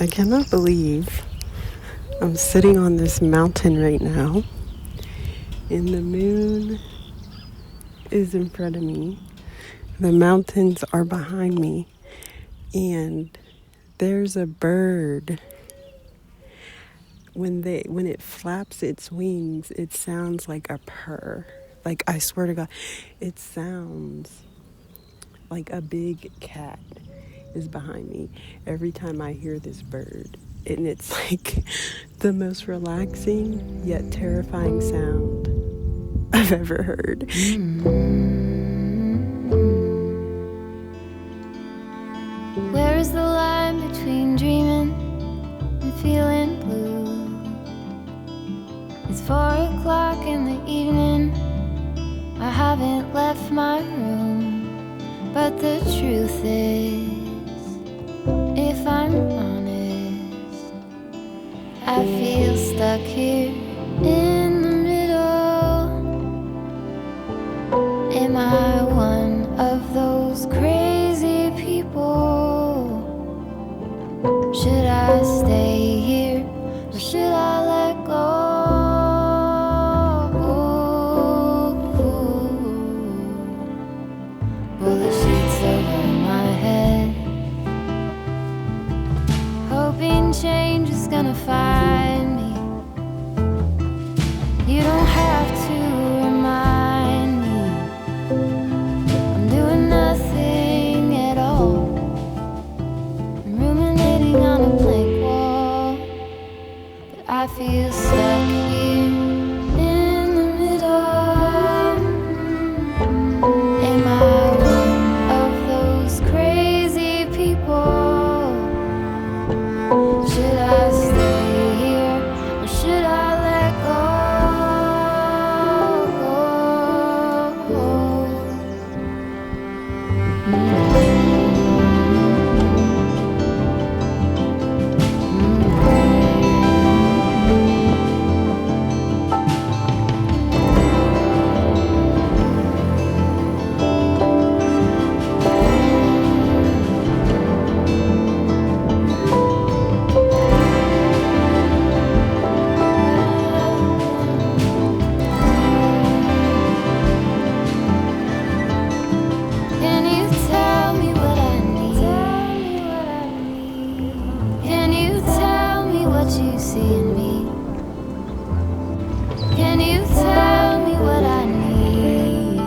I cannot believe I'm sitting on this mountain right now, and the moon is in front of me. The mountains are behind me, and there's a bird. When it flaps its wings, it sounds like a purr. Like, I swear to God, it sounds like a big cat is behind me every time I hear this bird. And it's like the most relaxing yet terrifying sound I've ever heard. Where is the line between dreaming and feeling blue? It's 4 o'clock in the evening. I haven't left my room, but the truth is, if I'm honest, I feel stuck here in the middle. Am I one of those crazy people? Should I stay here or should I let go? Pull the sheets over my head, hoping change is gonna find me. You don't have to remind me I'm doing nothing at all. I'm ruminating on a blank wall, but I feel stuck here in the middle. Am I one of those crazy people? Should I stay here or should I let go? Can you tell me what I need? Can you tell me what you see in me? Can you tell me what I need?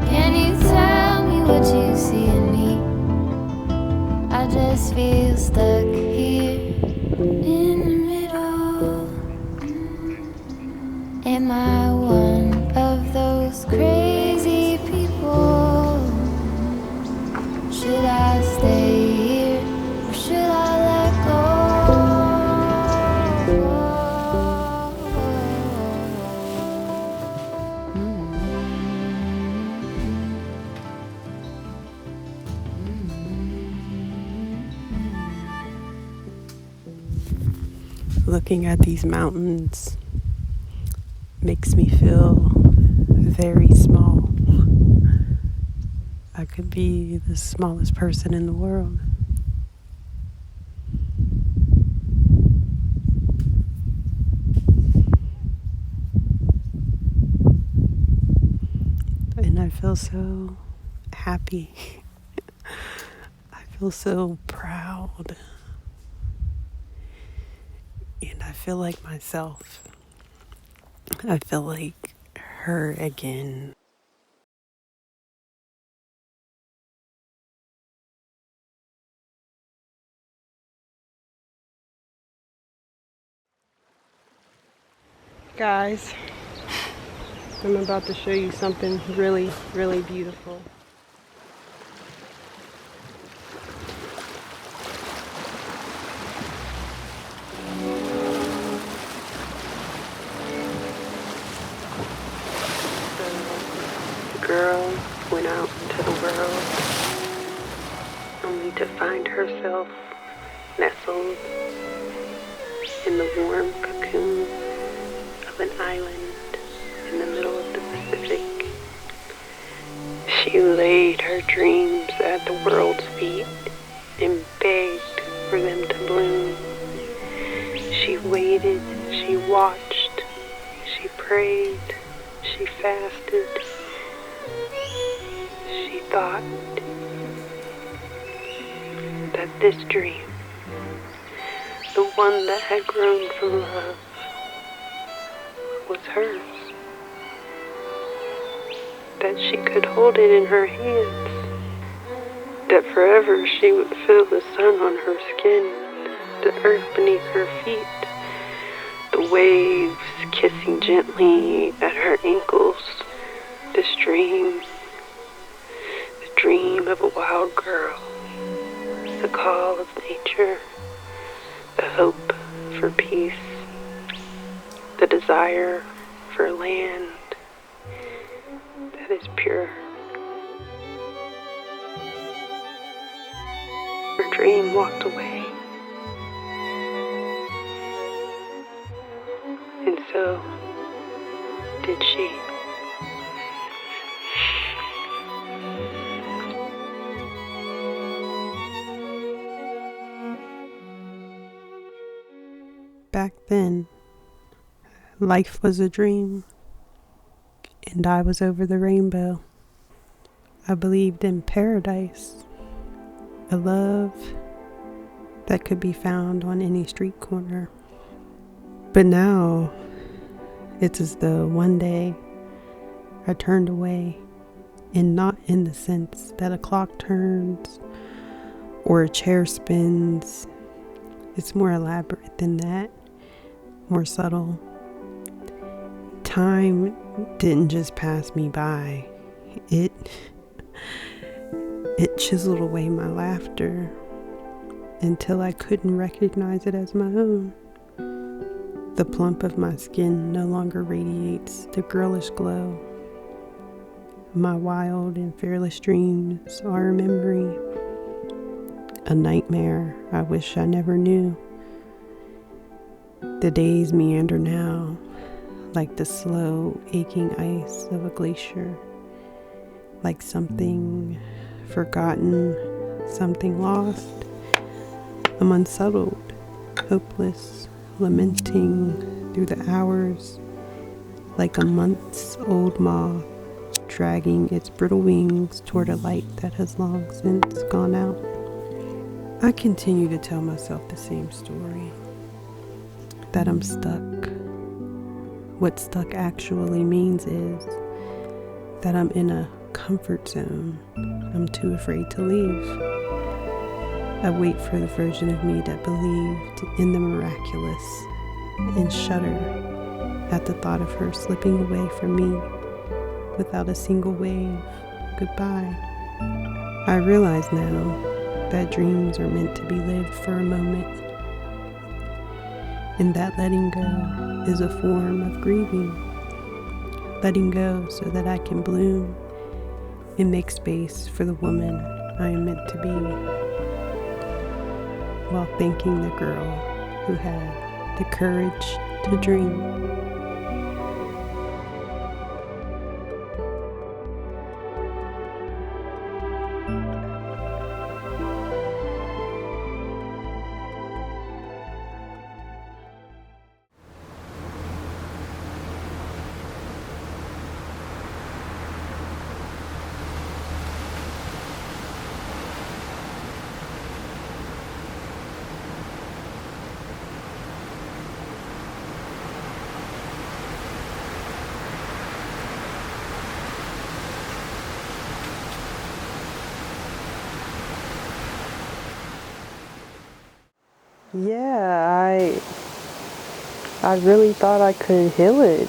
Can you tell me what you see in me? I just feel stuck here in the middle. Am I one of those crazy people? Should I stay here or should I let go? Looking at these mountains makes me feel very small. I could be the smallest person in the world. And I feel so happy. I feel so proud. And I feel like myself. I feel like her again. Guys, I'm about to show you something really, really beautiful. The girl went out into the world only to find herself nestled in the warm cocoon of an island in the middle of the Pacific. She laid her dreams at the world's feet and begged for prayed, she fasted, she thought that this dream, the one that had grown from love, was hers. That she could hold it in her hands. That forever she would feel the sun on her skin, the earth beneath her feet, the waves kissing gently at her ankles. This dream, the dream of a wild girl, the call of nature, the hope for peace, the desire for land that is pure. Her dream walked away, and so did she. Back then, life was a dream, and I was over the rainbow. I believed in paradise, a love that could be found on any street corner. But now, it's as though one day I turned away, and not in the sense that a clock turns or a chair spins. It's more elaborate than that, more subtle. Time didn't just pass me by. It chiseled away my laughter until I couldn't recognize it as my own. The plump of my skin no longer radiates the girlish glow. My wild and fearless dreams are a memory, a nightmare I wish I never knew. The days meander now, like the slow, aching ice of a glacier, like something forgotten, something lost. I'm unsettled, hopeless, lamenting through the hours, like a months-old moth dragging its brittle wings toward a light that has long since gone out. I continue to tell myself the same story, that I'm stuck. What stuck actually means is that I'm in a comfort zone. I'm too afraid to leave. I wait for the version of me that believed in the miraculous and shudder at the thought of her slipping away from me without a single wave goodbye. I realize now that dreams are meant to be lived for a moment, and that letting go is a form of grieving. Letting go so that I can bloom and make space for the woman I am meant to be, while thanking the girl who had the courage to dream. Yeah, I really thought I could heal it.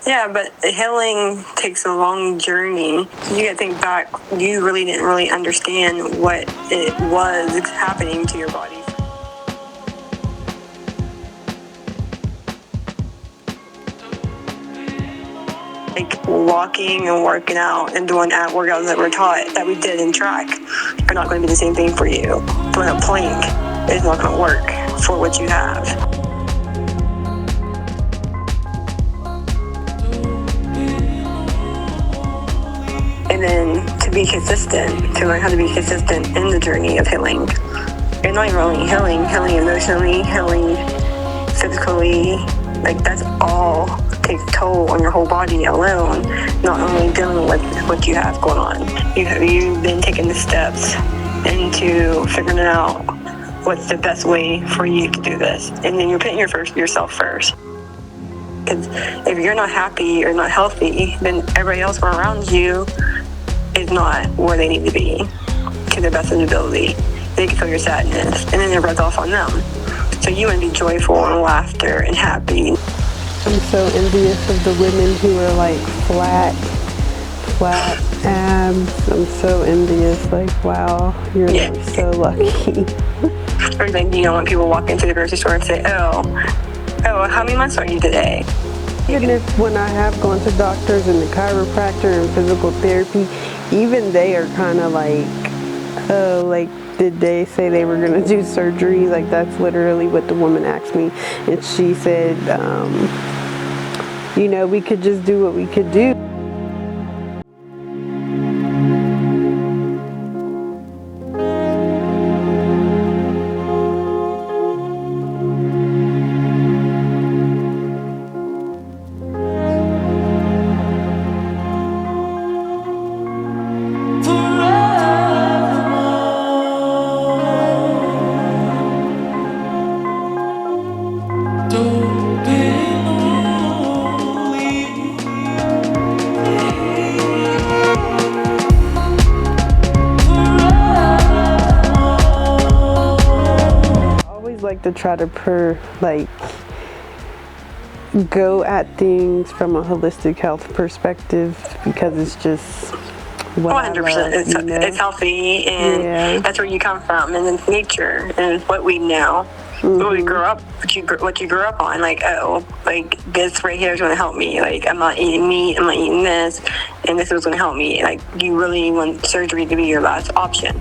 Yeah, but healing takes a long journey. You gotta think back, you really didn't really understand what it was happening to your body. Like walking and working out and doing workouts that we're taught, that we did in track, are not going to be the same thing for you. Doing a plank is not going to work for what you have. And then to be consistent, to learn how to be consistent in the journey of healing. You're not even only healing emotionally, healing physically, like that's all toll on your whole body alone, not only dealing with what you have going on. You've been taking the steps into figuring out what's the best way for you to do this. And then you're putting yourself first. Because if you're not happy or not healthy, then everybody else around you is not where they need to be to their best of their ability. They can feel your sadness, and then it rubs off on them. So you want to be joyful and laughter and happy. I'm so envious of the women who are like flat abs. I'm so envious. Like, wow, you're like so lucky. Or like, you know, when people walk into the grocery store and say, oh, how many months are you today? Even if when I have gone to doctors and the chiropractor and physical therapy, even they are kind of like, oh, like, did they say they were going to do surgery? Like, that's literally what the woman asked me. And she said, you know, we could just do what we could do. Like to try to go at things from a holistic health perspective, because it's just what 100%. I love, It's healthy, and that's where you come from, and it's nature, and it's what we know. What we grew up, what you grew up on, like, oh, like this right here is going to help me. Like, I'm not eating meat, I'm not eating this, and this is going to help me. Like, you really want surgery to be your last option.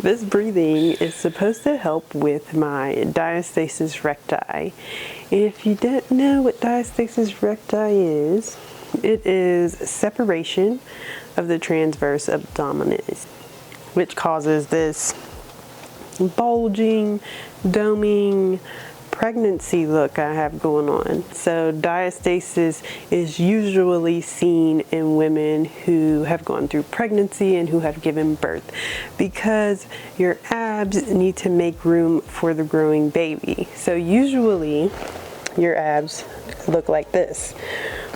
This breathing is supposed to help with my diastasis recti. If you don't know what diastasis recti is, it is separation of the transverse abdominis, which causes this bulging, doming, pregnancy look I have going on. So diastasis is usually seen in women who have gone through pregnancy and who have given birth, because your abs need to make room for the growing baby. So usually your abs look like this.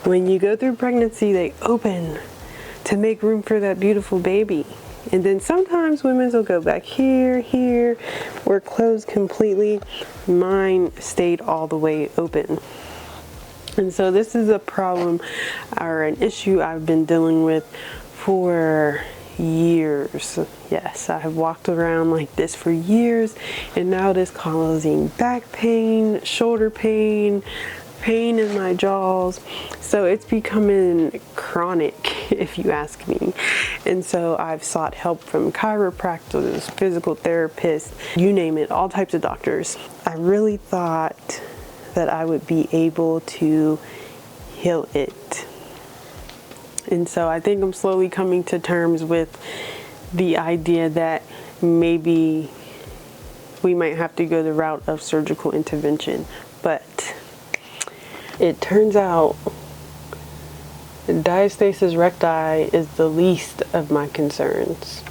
When you go through pregnancy, they open to make room for that beautiful baby. And then sometimes women will go back here, or closed completely. Mine stayed all the way open. And so this is a problem or an issue I've been dealing with for years. Yes, I have walked around like this for years, and now it is causing back pain, shoulder pain, pain in my jaws. So it's becoming chronic, if you ask me. And so I've sought help from chiropractors, physical therapists, you name it, all types of doctors. I really thought that I would be able to heal it. And so I think I'm slowly coming to terms with the idea that maybe we might have to go the route of surgical intervention. But it turns out diastasis recti is the least of my concerns.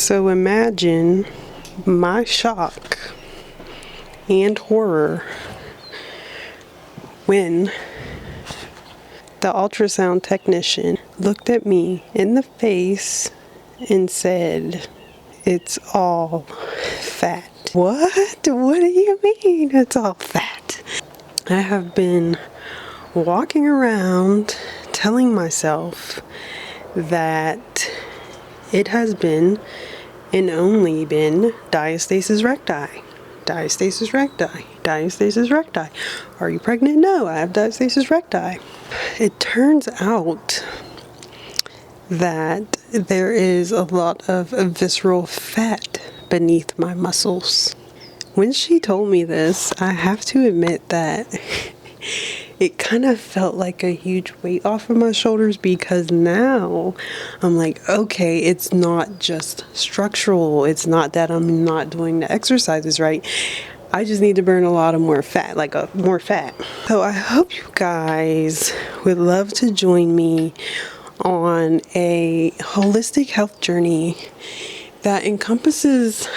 So imagine my shock and horror when the ultrasound technician looked at me in the face and said, "It's all fat." What? What do you mean it's all fat? I have been walking around telling myself that it has been and only been diastasis recti. Diastasis recti. Diastasis recti. Are you pregnant? No, I have diastasis recti. It turns out that there is a lot of visceral fat beneath my muscles. When she told me this, I have to admit that it kind of felt like a huge weight off of my shoulders, because now I'm like, okay, it's not just structural. It's not that I'm not doing the exercises right. I just need to burn a lot of more fat, more fat. So I hope you guys would love to join me on a holistic health journey that encompasses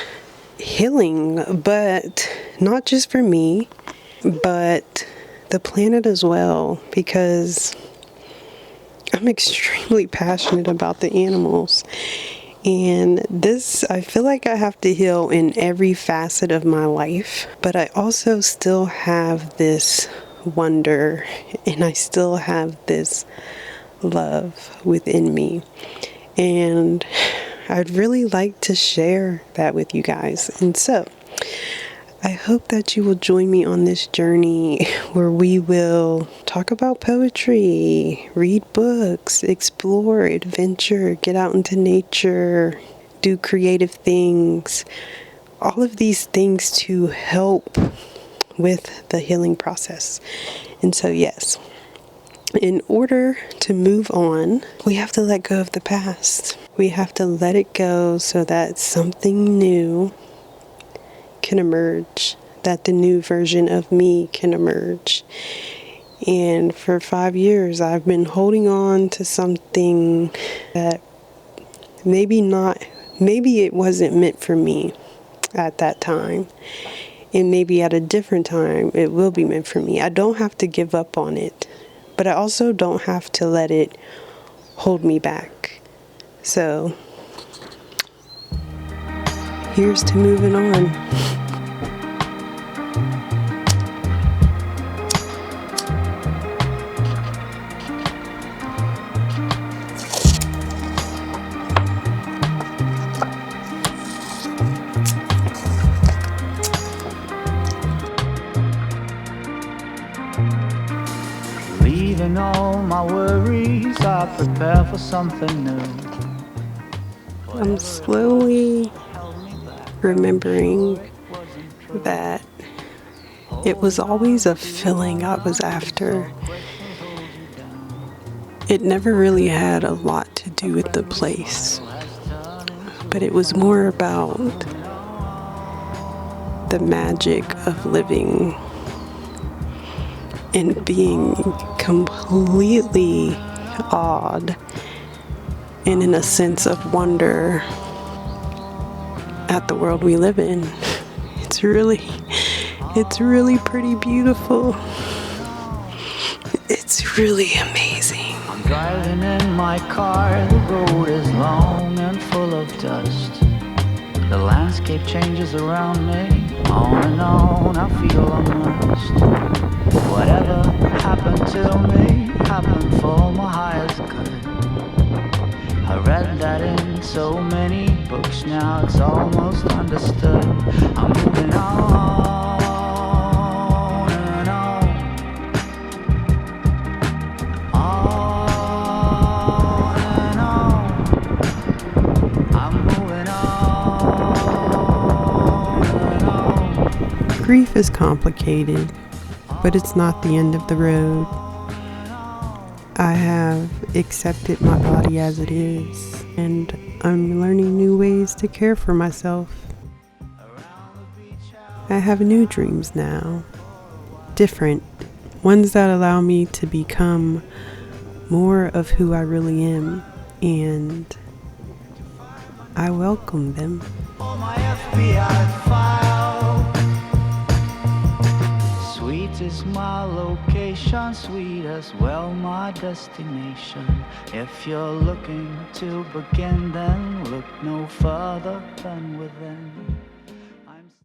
healing, but not just for me, but the planet as well, because I'm extremely passionate about the animals. And this, I feel like I have to heal in every facet of my life, but I also still have this wonder and I still have this love within me. And I'd really like to share that with you guys. And so I hope that you will join me on this journey where we will talk about poetry, read books, explore, adventure, get out into nature, do creative things, all of these things to help with the healing process. And so, yes, in order to move on, we have to let go of the past. We have to let it go so that something new can emerge, that the new version of me can emerge. And for 5 years, I've been holding on to something that maybe it wasn't meant for me at that time. And maybe at a different time, it will be meant for me. I don't have to give up on it, but I also don't have to let it hold me back. So here's to moving on. Leaving all my worries, I prepare for something new. I'm slowly remembering that it was always a feeling I was after. It never really had a lot to do with the place, but it was more about the magic of living and being completely awed and in a sense of wonder at the world we live in. It's really pretty beautiful. It's really amazing. I'm driving in my car, the road is long and full of dust. The landscape changes around me, on and on, I feel unrest. Whatever happened to me, happened for my highest good. I read that in so many books, now it's almost understood. I'm moving on and on, on and on. I'm moving on and on. Grief is complicated, but it's not the end of the road. I have accepted my body as it is, and I'm learning new ways to care for myself. I have new dreams now, different, ones that allow me to become more of who I really am, and I welcome them. On my FBI file. Sweet is my location, sweet as well my destination. If you're looking to begin, then look no further than within.